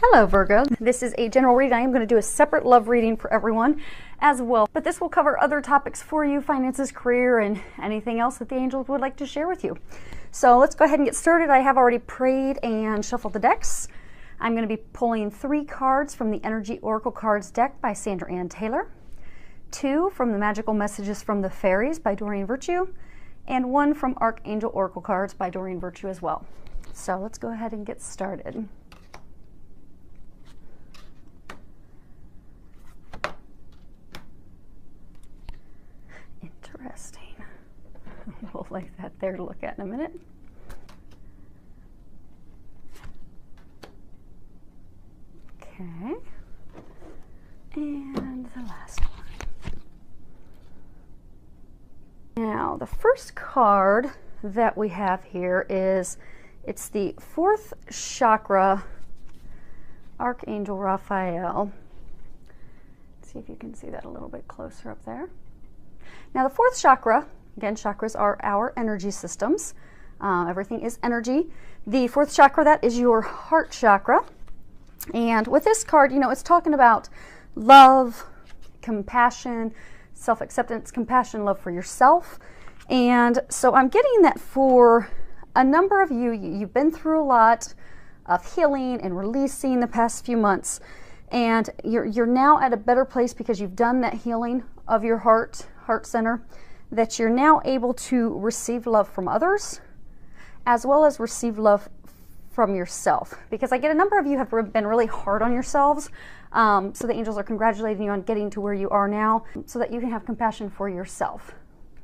Hello Virgo, this is a general reading. I am going to do a separate love reading for everyone as well, but this will cover other topics for you, finances, career, and anything else that the angels would like to share with you. So let's go ahead and get started. I have already prayed and shuffled the decks. I'm going to be pulling 3 cards from the Energy Oracle Cards deck by Sandra Ann Taylor, 2 from the Magical Messages from the Fairies by Doreen Virtue, and 1 from Archangel Oracle Cards by Doreen Virtue as well. So let's go ahead and get started. Interesting. We'll leave that there to look at in a minute. Okay. And the last one. Now, the first card that we have here is, it's the 4th chakra, Archangel Raphael. Let's see if you can see that a little bit closer up there. Now the 4th chakra, again, chakras are our energy systems. Everything is energy. The 4th chakra, that is your heart chakra. And with this card, you know, it's talking about love, compassion, self-acceptance, compassion, love for yourself. And so I'm getting that for a number of you, you've been through a lot of healing and releasing the past few months. And you're now at a better place because you've done that healing of your heart center, that you're now able to receive love from others as well as receive love from yourself. Because I get a number of you have been really hard on yourselves, so the angels are congratulating you on getting to where you are now so that you can have compassion for yourself.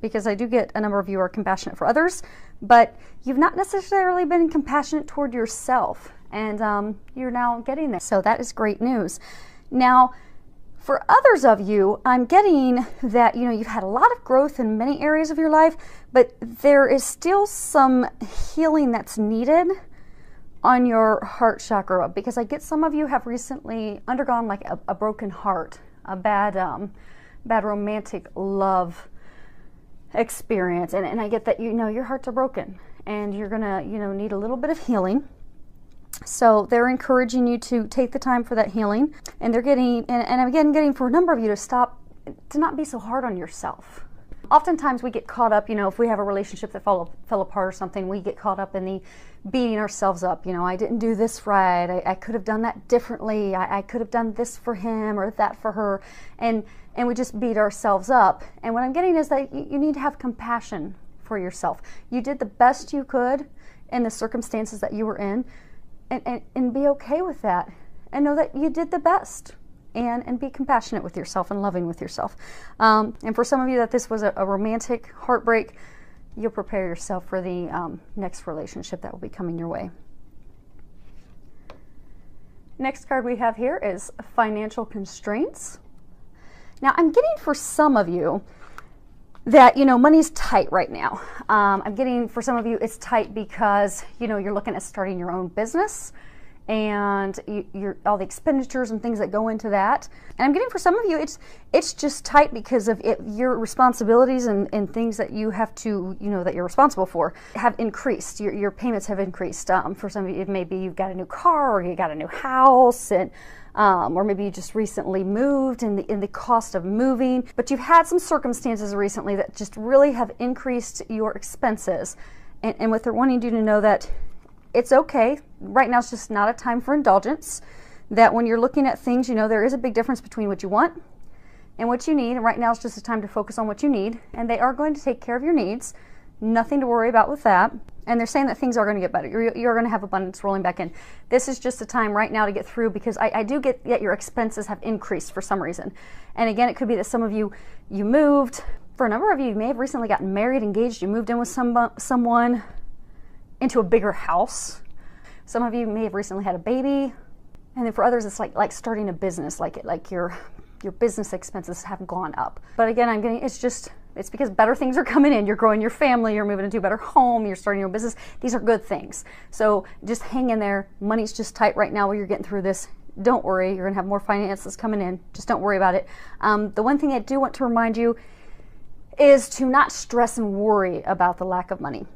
Because I do get a number of you are compassionate for others, but you've not necessarily been compassionate toward yourself, and you're now getting there. So that is great news. Now, for others of you, I'm getting that, you know, you've had a lot of growth in many areas of your life, but there is still some healing that's needed on your heart chakra, because I get some of you have recently undergone like a broken heart, a bad romantic love experience, and I get that, you know, your hearts are broken and you're gonna, you know, need a little bit of healing. So they're encouraging you to take the time for that healing, and they're getting, and I'm again getting for a number of you to not be so hard on yourself. Oftentimes we get caught up, you know, if we have a relationship that fell apart or something, we get caught up in the beating ourselves up. You know, I didn't do this right. I could have done that differently. I could have done this for him or that for her. And we just beat ourselves up. And what I'm getting is that you need to have compassion for yourself. You did the best you could in the circumstances that you were in, and be okay with that. And know that you did the best. And be compassionate with yourself and loving with yourself. And for some of you that this was a romantic heartbreak, you'll prepare yourself for the next relationship that will be coming your way. Next card we have here is financial constraints. Now I'm getting for some of you that, you know, money's tight right now. I'm getting for some of you it's tight because, you know, you're looking at starting your own business, and you're all the expenditures and things that go into that. And I'm getting for some of you it's just tight because of your responsibilities and things that you have to, you know, that you're responsible for have increased. Your payments have increased. For some of you, it may be you've got a new car or you got a new house, and or maybe you just recently moved, and the cost of moving. But you've had some circumstances recently that just really have increased your expenses. And what they're wanting you to know that it's okay. Right now it's just not a time for indulgence. That when you're looking at things, you know, there is a big difference between what you want and what you need. And right now it's just a time to focus on what you need. And they are going to take care of your needs. Nothing to worry about with that. And they're saying that things are going to get better. You're going to have abundance rolling back in. This is just a time right now to get through, because I do get that your expenses have increased for some reason. And again, it could be that some of you moved. For a number of you, you may have recently gotten married, engaged. You moved in with someone into a bigger house. Some of you may have recently had a baby. And then for others, it's like starting a business, like your business expenses have gone up. But again, I'm getting, it's because better things are coming in. You're growing your family, you're moving into a better home, you're starting your own business. These are good things. So just hang in there. Money's just tight right now while you're getting through this. Don't worry, you're gonna have more finances coming in. Just don't worry about it. The one thing I do want to remind you is to not stress and worry about the lack of money.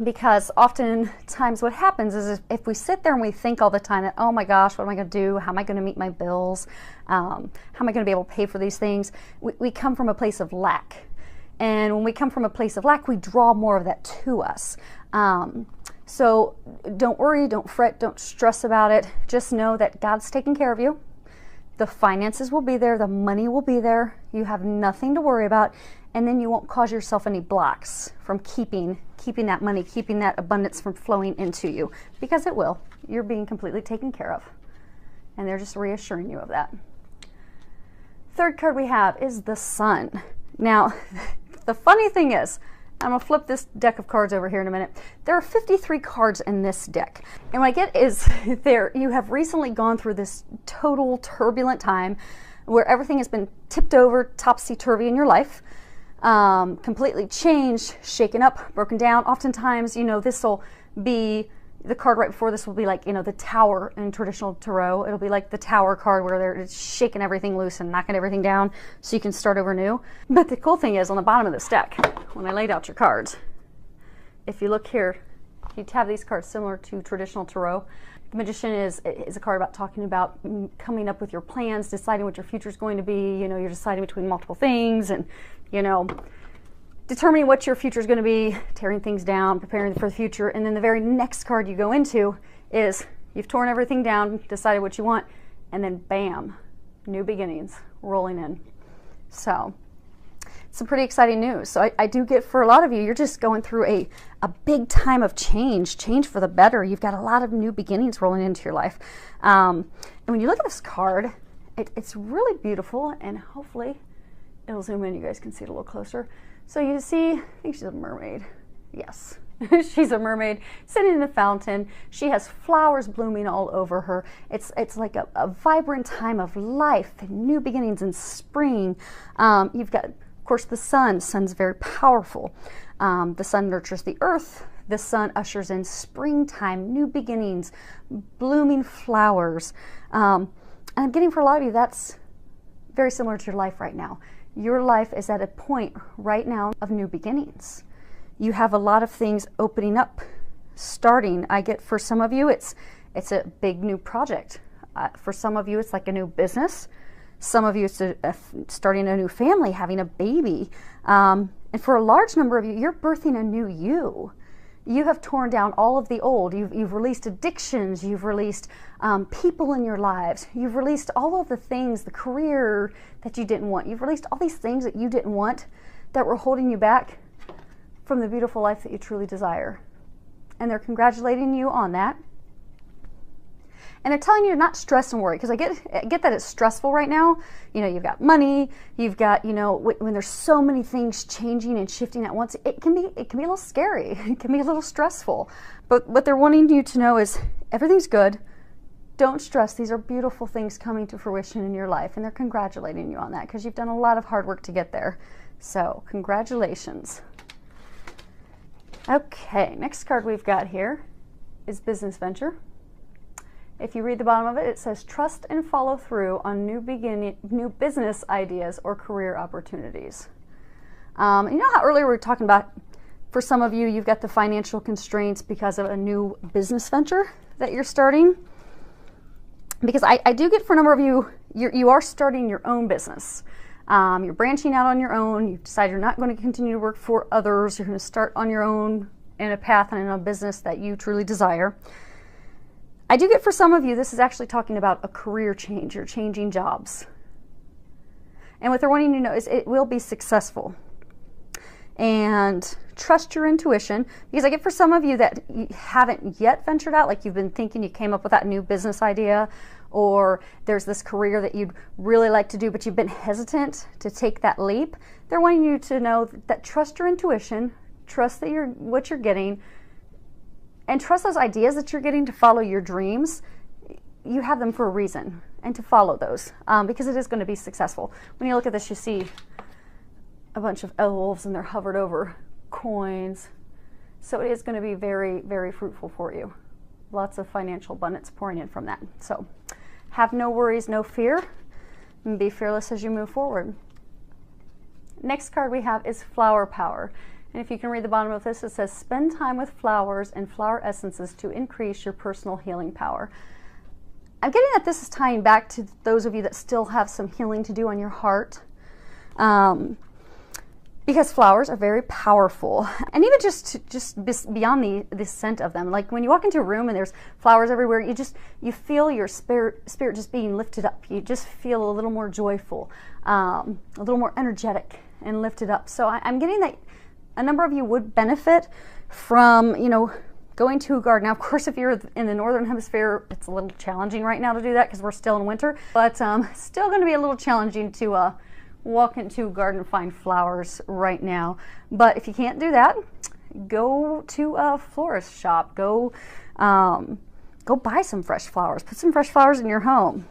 Because oftentimes what happens is if we sit there and we think all the time that, oh my gosh, what am I going to do? How am I going to meet my bills? How am I going to be able to pay for these things? We come from a place of lack. And when we come from a place of lack, we draw more of that to us. So don't worry, don't fret, don't stress about it. Just know that God's taking care of you. The finances will be there, the money will be there. You have nothing to worry about. And then you won't cause yourself any blocks from keeping that money, keeping that abundance from flowing into you, because it will. You're being completely taken care of. And they're just reassuring you of that. Third card we have is the Sun. Now, the funny thing is, I'm going to flip this deck of cards over here in a minute. There are 53 cards in this deck. And what I get is you have recently gone through this total turbulent time where everything has been tipped over, topsy-turvy in your life. Completely changed, shaken up, broken down. Oftentimes, this will be, the card right before this will be like, the Tower in traditional tarot. It'll be like the Tower card where they're shaking everything loose and knocking everything down so you can start over new. But the cool thing is on the bottom of this deck, when I laid out your cards, if you look here, you have these cards similar to traditional tarot. The Magician is a card about talking about coming up with your plans, deciding what your future is going to be. You're deciding between multiple things and, determining what your future is going to be, tearing things down, preparing for the future. And then the very next card you go into is you've torn everything down, decided what you want, and then bam, new beginnings rolling in. So some pretty exciting news. So I do get, for a lot of you, you're just going through a big time of change for the better. You've got a lot of new beginnings rolling into your life. And when you look at this card, it's really beautiful, and hopefully it'll zoom in, you guys can see it a little closer. So you see, I think she's a mermaid. Yes, she's a mermaid sitting in a fountain. She has flowers blooming all over her. It's like a vibrant time of life and new beginnings and spring. You've got, of course, the sun. The sun's very powerful. The sun nurtures the earth. The sun ushers in springtime, new beginnings, blooming flowers. And I'm getting, for a lot of you, that's very similar to your life right now. Your life is at a point right now of new beginnings. You have a lot of things opening up, starting. I get, for some of you, it's a big new project. For some of you, it's like a new business. Some of you, it's starting a new family, having a baby. And for a large number of you, you're birthing a new you. You have torn down all of the old. You've released addictions. You've released people in your lives. You've released all of the things, the career that you didn't want. You've released all these things that you didn't want that were holding you back from the beautiful life that you truly desire. And they're congratulating you on that. And they're telling you to not stress and worry, because I get that it's stressful right now. You've got money, you've got, when there's so many things changing and shifting at once, it can be a little scary. It can be a little stressful. But what they're wanting you to know is everything's good. Don't stress. These are beautiful things coming to fruition in your life, and they're congratulating you on that because you've done a lot of hard work to get there. So congratulations. Okay, next card we've got here is Business Venture. If you read the bottom of it, it says trust and follow through on new business ideas or career opportunities. You know how earlier we were talking about, for some of you, you've got the financial constraints because of a new business venture that you're starting? Because I do get, for a number of you, you are starting your own business. You're branching out on your own. You've decided you're not going to continue to work for others. You're going to start on your own in a path and in a business that you truly desire. I do get, for some of you, this is actually talking about a career change. You're changing jobs. And what they're wanting you to know is it will be successful. And trust your intuition, because I get, for some of you that you haven't yet ventured out, like you've been thinking, you came up with that new business idea, or there's this career that you'd really like to do, but you've been hesitant to take that leap. They're wanting you to know that trust your intuition, trust that what you're getting, and trust those ideas that you're getting to follow your dreams. You have them for a reason, and to follow those, because it is going to be successful. When you look at this, you see a bunch of elves, and they're hovered over coins. So it is going to be very, very fruitful for you. Lots of financial abundance pouring in from that. So have no worries, no fear, and be fearless as you move forward. Next card we have is Flower Power. And if you can read the bottom of this, it says, spend time with flowers and flower essences to increase your personal healing power. I'm getting that this is tying back to those of you that still have some healing to do on your heart. Because flowers are very powerful, and even just beyond the scent of them. Like when you walk into a room and there's flowers everywhere, you feel your spirit just being lifted up. You just feel a little more joyful, a little more energetic and lifted up. So I'm getting that a number of you would benefit from, you know, going to a garden. Now, of course, if you're in the northern hemisphere, it's a little challenging right now to do that because we're still in winter, but still going to be a little challenging to walk into a garden and find flowers right now. But if you can't do that, go to a florist shop. Go buy some fresh flowers. Put some fresh flowers in your home.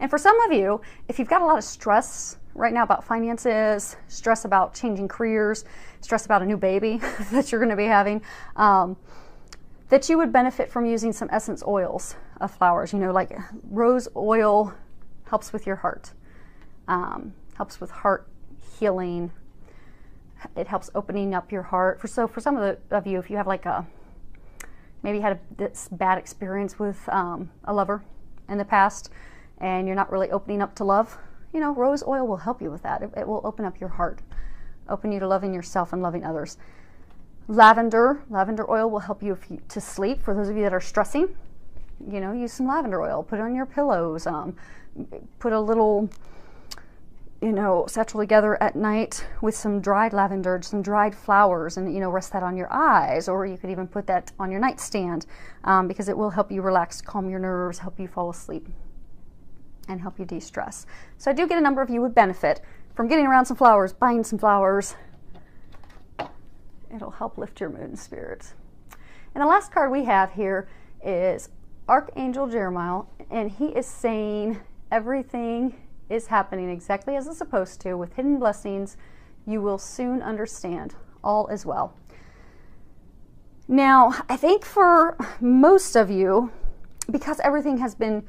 And for some of you, if you've got a lot of stress right now about finances, stress about changing careers, stress about a new baby that you're going to be having, that you would benefit from using some essence oils of flowers. You know, like rose oil helps with your heart. Helps with heart healing. It helps opening up your heart. For some of you, if you have like maybe had this bad experience with a lover in the past, and you're not really opening up to love, you know, rose oil will help you with that. It will open up your heart, open you to loving yourself and loving others. Lavender oil will help you to sleep. For those of you that are stressing, you know, use some lavender oil. Put it on your pillows. Put a little, you know, satchel together at night with some dried lavender, some dried flowers, and, you know, rest that on your eyes, or you could even put that on your nightstand, because it will help you relax, calm your nerves, help you fall asleep, and help you de-stress. So I do get a number of you would benefit from getting around some flowers, buying some flowers. It'll help lift your mood and spirits. And the last card we have here is Archangel Jeremiah, and he is saying everything is happening exactly as it's supposed to. With hidden blessings, you will soon understand. All is well. Now, I think for most of you, because everything has been,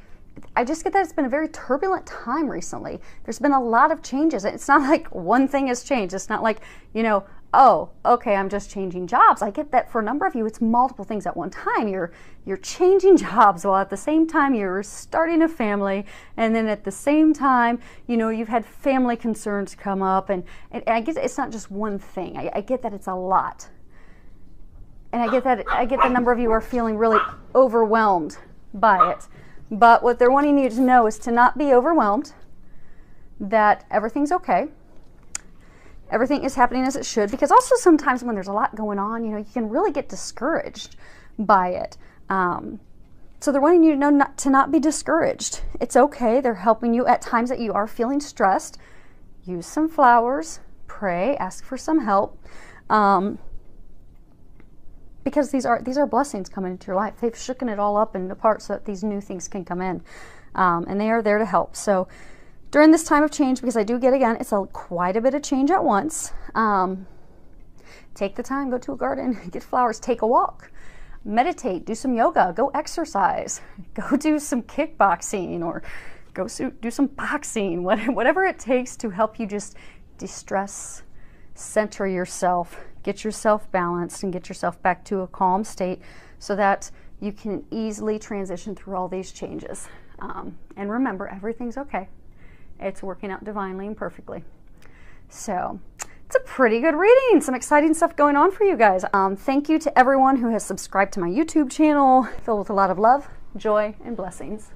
I just get that it's been a very turbulent time recently. There's been a lot of changes. It's not like one thing has changed. It's not like, you know, oh, okay, I'm just changing jobs. I get that for a number of you, it's multiple things at one time. You're changing jobs while at the same time you're starting a family, and then at the same time, you know, you've had family concerns come up, and I get it's not just one thing. I get that it's a lot. And I get the number of you are feeling really overwhelmed by it. But what they're wanting you to know is to not be overwhelmed, that everything's okay. Everything is happening as it should, because also sometimes when there's a lot going on, you know, you can really get discouraged by it. So they're wanting you to know to not be discouraged. It's okay. They're helping you at times that you are feeling stressed. Use some flowers, pray, ask for some help, because these are blessings coming into your life. They've shooken it all up and apart so that these new things can come in, and they are there to help. So during this time of change, because I do get, again, it's quite a bit of change at once, take the time, go to a garden, get flowers, take a walk, meditate, do some yoga, go exercise, go do some kickboxing, or go do some boxing, whatever it takes to help you just de-stress, center yourself, get yourself balanced, and get yourself back to a calm state so that you can easily transition through all these changes. And remember, everything's okay. It's working out divinely and perfectly. So it's a pretty good reading. Some exciting stuff going on for you guys. Thank you to everyone who has subscribed to my YouTube channel, filled with a lot of love, joy, and blessings.